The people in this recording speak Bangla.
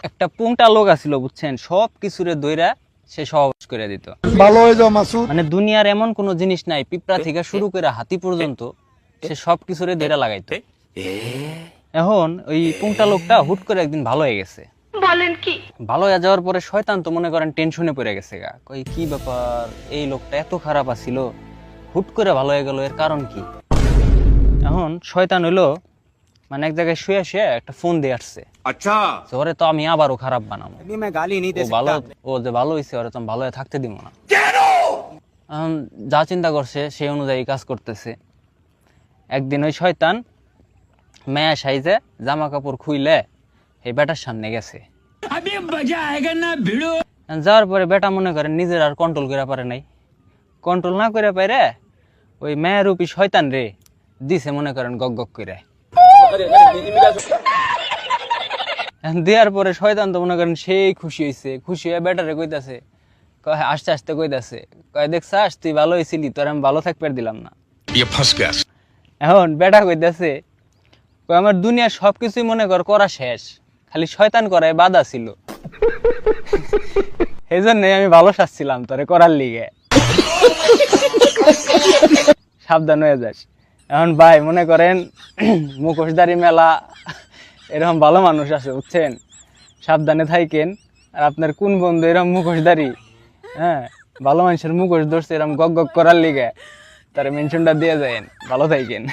একটা পুংটা লোক আছিল বুঝছেন, সব কিছুরে দইরা সে সহবাস করে দিত। ভালো হয়ে যাও মাসুদ। মানে দুনিয়ার এমন কোনো জিনিস নাই, পিঁপড়া থেকে শুরু করে হাতি পর্যন্ত সে সব কিছুরে দইরা লাগাইতো। এখন ওই পুংটা লোকটা হুট করে একদিন ভালো হয়ে গেছে। বলেন কি? ভালো হয়ে যাওয়ার পরে শয়তান তো মনে করেন টেনশনে পড়ে গেছে গা, কই কি ব্যাপার, এই লোকটা এত খারাপ আছিল, হুট করে ভালো হয়ে গেল, এর কারণ কি? এখন শয়তান হইলো মানে এক জায়গায় শুয়ে শুয়ে একটা ফোন দিয়ে আসছে, अच्छा ওরে তো আমি আবারও খারাপ বানাবো, अभी मैं गाली नहीं दे ও ভালো, सकता ও যে ভালো হয়েছে ওরে তো আমি ভালো হয়ে থাকতে দিব না। এখন যা চিন্তা করছে সেই অনুযায়ী কাজ করতেছে। একদিন ওই শয়তান মেয়া সাইজে জামা কাপড় খুইলে এই বেটার সামনে গেছে। যাওয়ার পরে বেটা মনে করেন নিজের আর কন্ট্রোল করে পারে নাই, কন্ট্রোল না করে পারে ওই মেয়ের রূপী শয়তান রে দিছে মনে করেন গক গক করে। দেওয়ার পরে শয়তান তো মনে করেন সেই খুশি হয়েছে, খুশি হয়ে বেটারে কইতাছে, কয় আস্তে আস্তে কইতাছে, কয় দেখছাস তুই ভালো হয়েছিলি, তোর আমি ভালো থাকতে দিলাম না। এখন বেটা কইতাছে, কয় আমার দুনিয়ার সবকিছুই মনে করা শেষ, খালি শয়তান করায় বাধা ছিল, এই জন্যই আমি ভালো শাসছিলাম তোরে করার লিগে, সাবধান হয়ে যাস। এখন ভাই মনে করেন মুখোশধারী মেলা এরকম ভালো মানুষ আছে বুঝছেন, সাবধানে থাকেন। আর আপনার কোন বন্ধু এরকম মুখোশধারী, হ্যাঁ ভালো মানুষের মুখোশ ধরছে এরকম গক গক করার লিগে, তার মেনশনটা দিয়ে যায়েন, ভালো থাকেন।